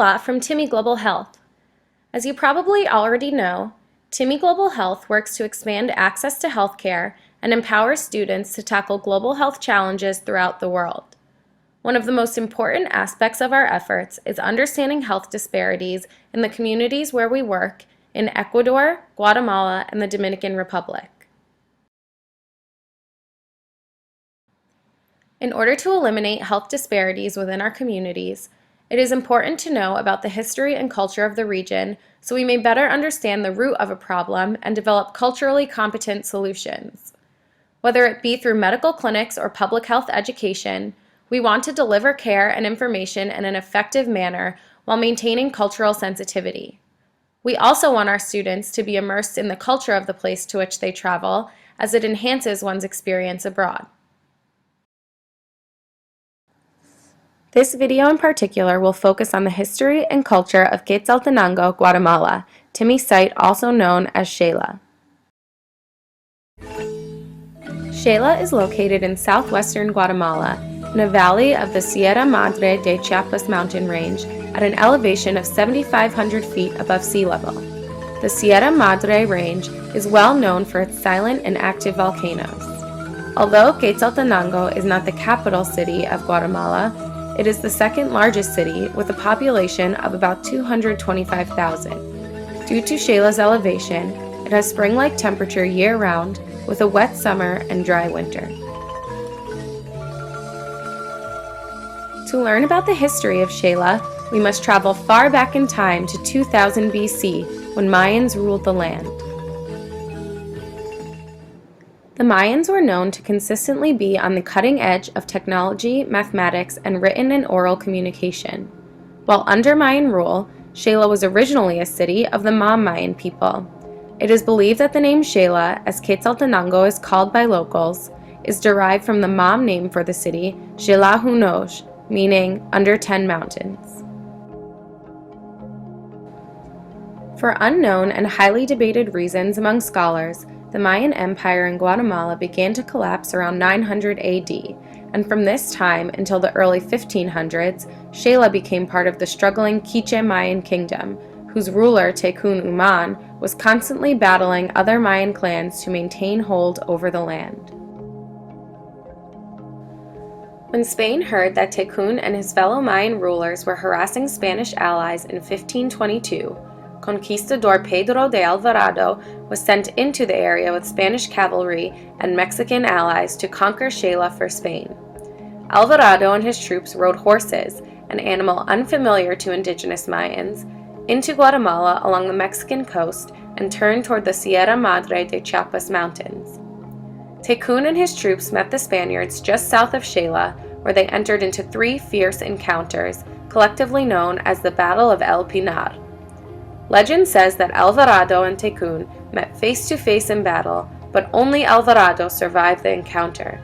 lot from Timmy Global Health. As you probably already know, Timmy Global Health works to expand access to healthcare and empower students to tackle global health challenges throughout the world. One of the most important aspects of our efforts is understanding health disparities in the communities where we work in Ecuador, Guatemala, and the Dominican Republic. In order to eliminate health disparities within our communities, it is important to know about the history and culture of the region so we may better understand the root of a problem and develop culturally competent solutions. Whether it be through medical clinics or public health education, we want to deliver care and information in an effective manner while maintaining cultural sensitivity. We also want our students to be immersed in the culture of the place to which they travel, as it enhances one's experience abroad. This video in particular will focus on the history and culture of Quetzaltenango, Guatemala, Timmy's site also known as Xela. Xela is located in southwestern Guatemala, in a valley of the Sierra Madre de Chiapas mountain range at an elevation of 7,500 feet above sea level. The Sierra Madre range is well known for its silent and active volcanoes. Although Quetzaltenango is not the capital city of Guatemala, it is the second largest city with a population of about 225,000. Due to Xela's elevation, it has spring-like temperature year-round with a wet summer and dry winter. To learn about the history of Xela, we must travel far back in time to 2000 BC when Mayans ruled the land. The Mayans were known to consistently be on the cutting edge of technology, mathematics, and written and oral communication. While under Mayan rule, Xela was originally a city of the Mayan people. It is believed that the name Xela, as Quetzaltenango is called by locals, is derived from the Mam name for the city, Xelahunosh, meaning under 10 mountains. For unknown and highly debated reasons among scholars, the Mayan Empire in Guatemala began to collapse around 900 AD, and from this time until the early 1500s, Xela became part of the struggling Quiche Mayan kingdom, whose ruler, Tecún Umán, was constantly battling other Mayan clans to maintain hold over the land. When Spain heard that Tecún and his fellow Mayan rulers were harassing Spanish allies in 1522, Conquistador Pedro de Alvarado was sent into the area with Spanish cavalry and Mexican allies to conquer Xela for Spain. Alvarado and his troops rode horses, an animal unfamiliar to indigenous Mayans, into Guatemala along the Mexican coast and turned toward the Sierra Madre de Chiapas mountains. Tecún and his troops met the Spaniards just south of Xela, where they entered into 3 fierce encounters, collectively known as the Battle of El Pinar. Legend says that Alvarado and Tecún met face-to-face in battle, but only Alvarado survived the encounter.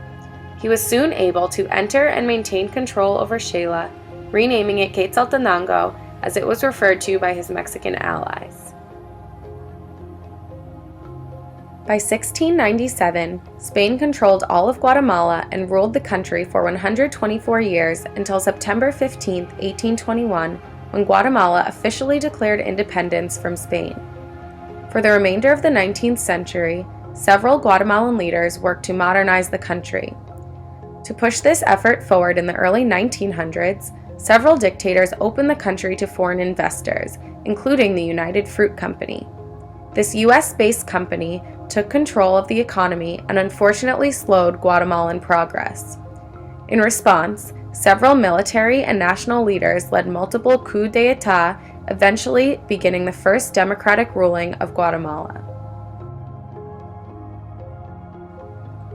He was soon able to enter and maintain control over Xela, renaming it Quetzaltenango, as it was referred to by his Mexican allies. By 1697, Spain controlled all of Guatemala and ruled the country for 124 years until September 15, 1821, when Guatemala officially declared independence from Spain. For the remainder of the 19th century, several Guatemalan leaders worked to modernize the country. To push this effort forward in the early 1900s, several dictators opened the country to foreign investors, including the United Fruit Company. This US-based company took control of the economy and unfortunately slowed Guatemalan progress. In response, several military and national leaders led multiple coups d'état, eventually beginning the first democratic ruling of Guatemala.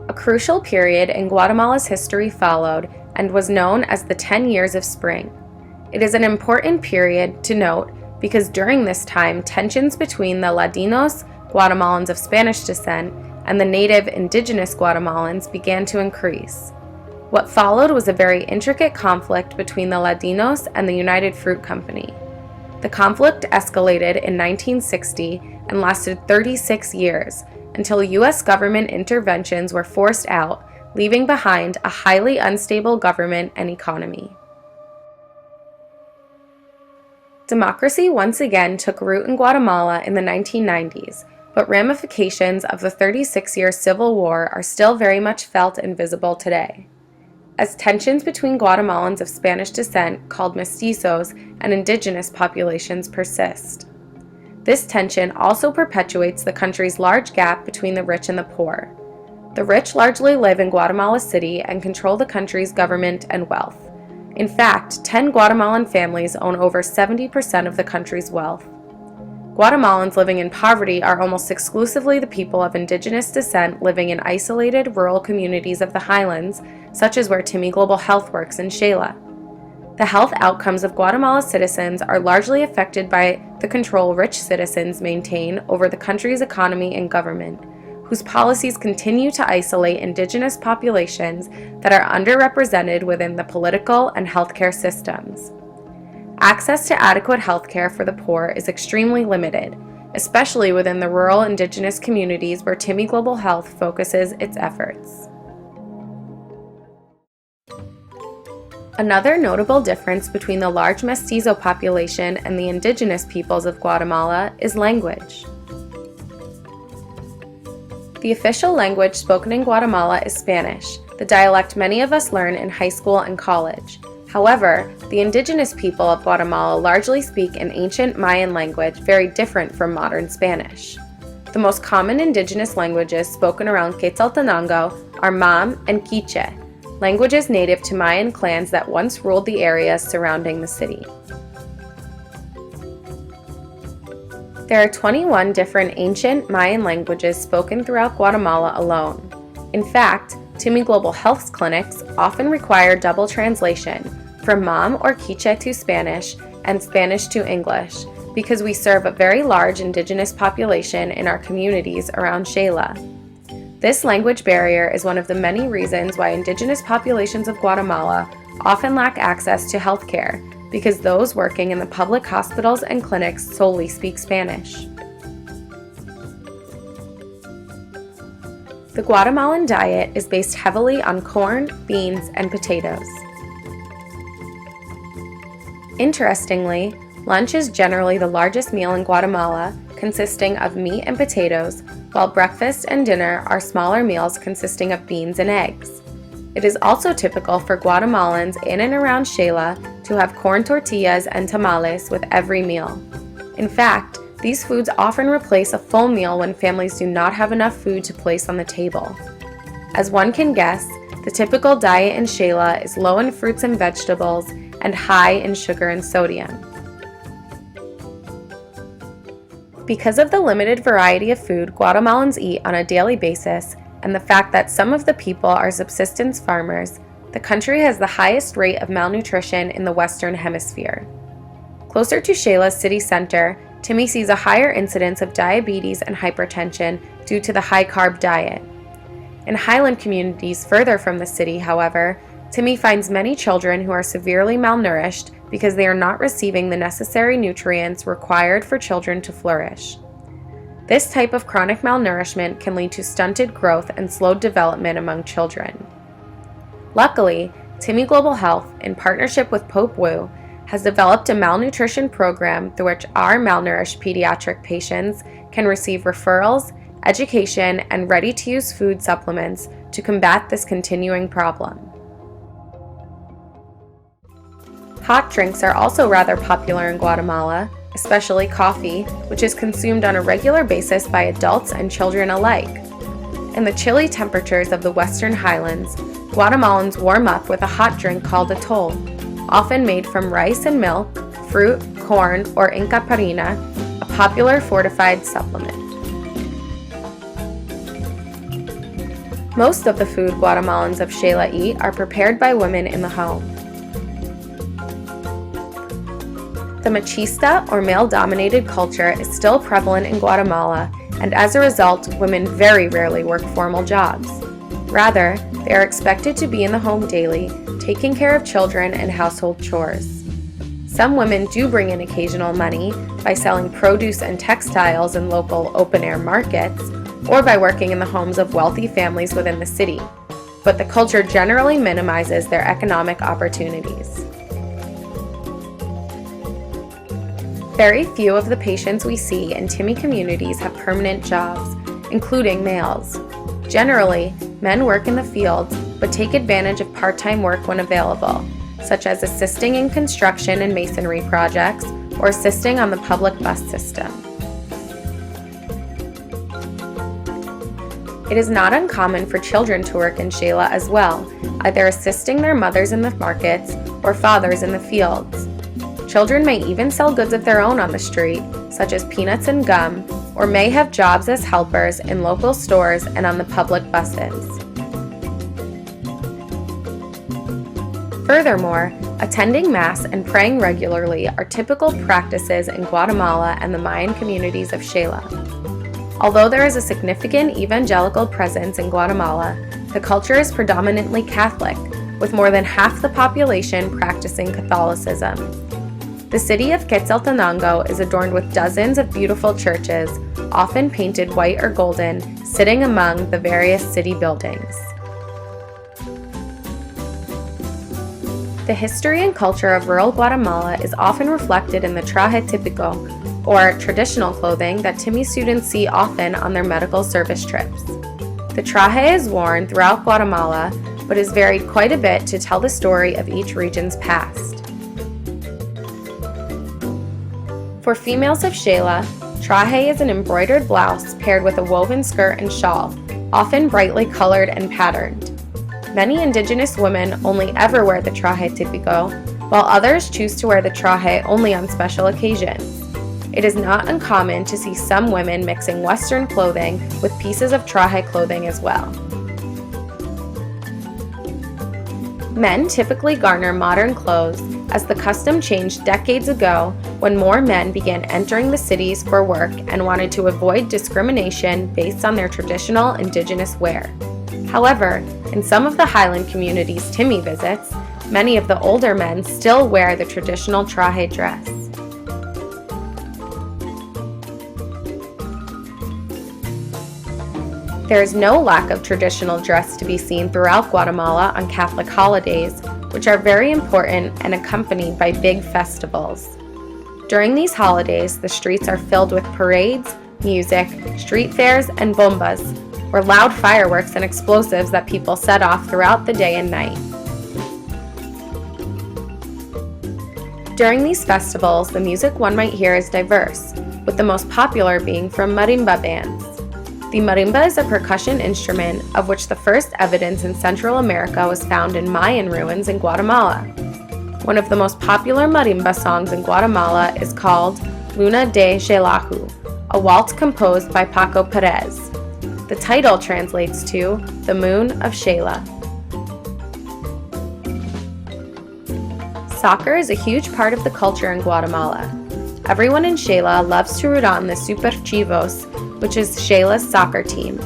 A crucial period in Guatemala's history followed and was known as the 10 Years of Spring. It is an important period to note because during this time, tensions between the Ladinos, Guatemalans of Spanish descent, and the native indigenous Guatemalans began to increase. What followed was a very intricate conflict between the Ladinos and the United Fruit Company. The conflict escalated in 1960 and lasted 36 years until U.S. government interventions were forced out, leaving behind a highly unstable government and economy. Democracy once again took root in Guatemala in the 1990s, but ramifications of the 36-year civil war are still very much felt and visible today. As tensions between Guatemalans of Spanish descent, called mestizos, and indigenous populations persist. This tension also perpetuates the country's large gap between the rich and the poor. The rich largely live in Guatemala City and control the country's government and wealth. In fact, 10 Guatemalan families own over 70% of the country's wealth. Guatemalans living in poverty are almost exclusively the people of indigenous descent living in isolated rural communities of the highlands, such as where Timmy Global Health works in Xela. The health outcomes of Guatemala citizens are largely affected by the control rich citizens maintain over the country's economy and government, whose policies continue to isolate indigenous populations that are underrepresented within the political and healthcare systems. Access to adequate healthcare for the poor is extremely limited, especially within the rural indigenous communities where Timmy Global Health focuses its efforts. Another notable difference between the large mestizo population and the indigenous peoples of Guatemala is language. The official language spoken in Guatemala is Spanish, the dialect many of us learn in high school and college. However, the indigenous people of Guatemala largely speak an ancient Mayan language very different from modern Spanish. The most common indigenous languages spoken around Quetzaltenango are Mam and Quiche, languages native to Mayan clans that once ruled the areas surrounding the city. There are 21 different ancient Mayan languages spoken throughout Guatemala alone. In fact, Timmy Global Health's clinics often require double translation from Mam or Quiche to Spanish and Spanish to English because we serve a very large indigenous population in our communities around Xela. This language barrier is one of the many reasons why indigenous populations of Guatemala often lack access to healthcare, because those working in the public hospitals and clinics solely speak Spanish. The Guatemalan diet is based heavily on corn, beans, and potatoes. Interestingly, lunch is generally the largest meal in Guatemala, consisting of meat and potatoes, while breakfast and dinner are smaller meals consisting of beans and eggs. It is also typical for Guatemalans in and around Xela to have corn tortillas and tamales with every meal. In fact, these foods often replace a full meal when families do not have enough food to place on the table. As one can guess, the typical diet in Xela is low in fruits and vegetables and high in sugar and sodium. Because of the limited variety of food Guatemalans eat on a daily basis, and the fact that some of the people are subsistence farmers, the country has the highest rate of malnutrition in the Western Hemisphere. Closer to Xela's city center, Timmy sees a higher incidence of diabetes and hypertension due to the high-carb diet. In highland communities further from the city, however, Timmy finds many children who are severely malnourished because they are not receiving the necessary nutrients required for children to flourish. This type of chronic malnourishment can lead to stunted growth and slowed development among children. Luckily, Timmy Global Health, in partnership with Pope Wu, has developed a malnutrition program through which our malnourished pediatric patients can receive referrals, education, and ready-to-use food supplements to combat this continuing problem. Hot drinks are also rather popular in Guatemala, especially coffee, which is consumed on a regular basis by adults and children alike. In the chilly temperatures of the Western Highlands, Guatemalans warm up with a hot drink called atol, often made from rice and milk, fruit, corn, or Inca parina, a popular fortified supplement. Most of the food Guatemalans of Xela eat are prepared by women in the home. The machista, or male-dominated culture, is still prevalent in Guatemala, and as a result, women very rarely work formal jobs. Rather, they are expected to be in the home daily, taking care of children and household chores. Some women do bring in occasional money by selling produce and textiles in local open-air markets, or by working in the homes of wealthy families within the city, but the culture generally minimizes their economic opportunities. Very few of the patients we see in Timmy communities have permanent jobs, including males. Generally, men work in the fields but take advantage of part-time work when available, such as assisting in construction and masonry projects or assisting on the public bus system. It is not uncommon for children to work in Xela as well, either assisting their mothers in the markets or fathers in the fields. Children may even sell goods of their own on the street, such as peanuts and gum, or may have jobs as helpers in local stores and on the public buses. Furthermore, attending Mass and praying regularly are typical practices in Guatemala and the Mayan communities of Xela. Although there is a significant evangelical presence in Guatemala, the culture is predominantly Catholic, with more than half the population practicing Catholicism. The city of Quetzaltenango is adorned with dozens of beautiful churches, often painted white or golden, sitting among the various city buildings. The history and culture of rural Guatemala is often reflected in the traje típico, or traditional clothing that Timmy students see often on their medical service trips. The traje is worn throughout Guatemala, but is varied quite a bit to tell the story of each region's past. For females of Xela, traje is an embroidered blouse paired with a woven skirt and shawl, often brightly colored and patterned. Many indigenous women only ever wear the traje típico, while others choose to wear the traje only on special occasions. It is not uncommon to see some women mixing Western clothing with pieces of traje clothing as well. Men typically garner modern clothes, as the custom changed decades ago when more men began entering the cities for work and wanted to avoid discrimination based on their traditional indigenous wear. However, in some of the highland communities Timmy visits, many of the older men still wear the traditional traje dress. There is no lack of traditional dress to be seen throughout Guatemala on Catholic holidays, which are very important and accompanied by big festivals. During these holidays, the streets are filled with parades, music, street fairs, and bombas, or loud fireworks and explosives that people set off throughout the day and night. During these festivals, the music one might hear is diverse, with the most popular being from marimba bands. The marimba is a percussion instrument of which the first evidence in Central America was found in Mayan ruins in Guatemala. One of the most popular marimba songs in Guatemala is called Luna de Xelajú, a waltz composed by Paco Perez. The title translates to The Moon of Xela. Soccer is a huge part of the culture in Guatemala. Everyone in Xela loves to root on the Super Chivos, which is Xela's soccer team.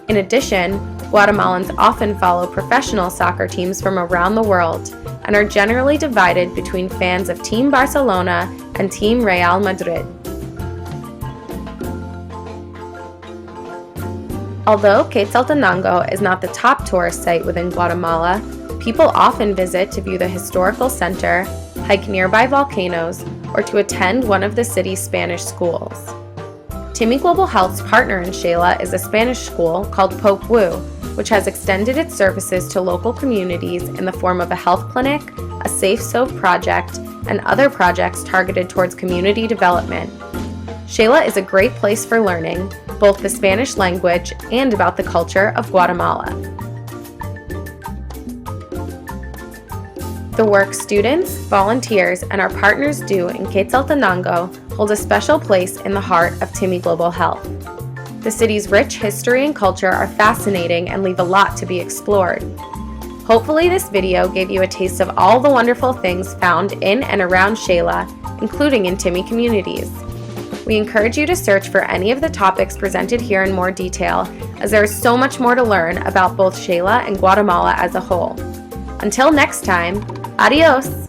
In addition, Guatemalans often follow professional soccer teams from around the world and are generally divided between fans of Team Barcelona and Team Real Madrid. Although Quetzaltenango is not the top tourist site within Guatemala, people often visit to view the historical center, hike nearby volcanoes, or to attend one of the city's Spanish schools. Timmy Global Health's partner in Xela is a Spanish school called Pope Wu, which has extended its services to local communities in the form of a health clinic, a Safe Soap project, and other projects targeted towards community development. Xela is a great place for learning both the Spanish language and about the culture of Guatemala. The work students, volunteers, and our partners do in Quetzaltenango hold a special place in the heart of Timmy Global Health. The city's rich history and culture are fascinating and leave a lot to be explored. Hopefully this video gave you a taste of all the wonderful things found in and around Xela, including in Timmy communities. We encourage you to search for any of the topics presented here in more detail, as there is so much more to learn about both Xela and Guatemala as a whole. Until next time, adios!